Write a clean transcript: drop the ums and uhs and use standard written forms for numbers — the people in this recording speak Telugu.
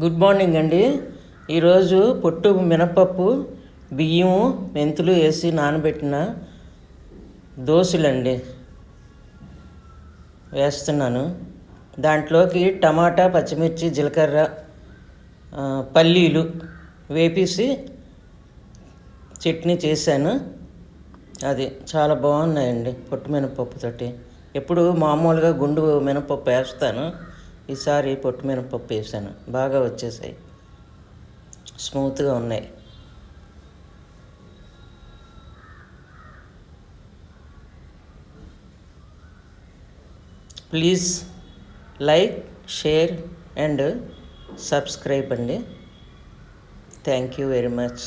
గుడ్ మార్నింగ్ అండి. ఈరోజు పొట్టు మినపప్పు, బియ్యము, మెంతులు వేసి నానబెట్టిన దోశలండి వేస్తున్నాను. దాంట్లోకి టమాటా, పచ్చిమిర్చి, జీలకర్ర, పల్లీలు వేపేసి చట్నీ చేశాను. అది చాలా బాగున్నాయండి పొట్టు మినపప్పుతోటి. ఎప్పుడు మామూలుగా గుండు మినపప్పు వేస్తాను, ఈసారి పొట్టు మినపప్పు వేసాను. బాగా వచ్చేసాయి, స్మూత్గా ఉన్నాయి. Please like, share and subscribe అండి. Thank you very much.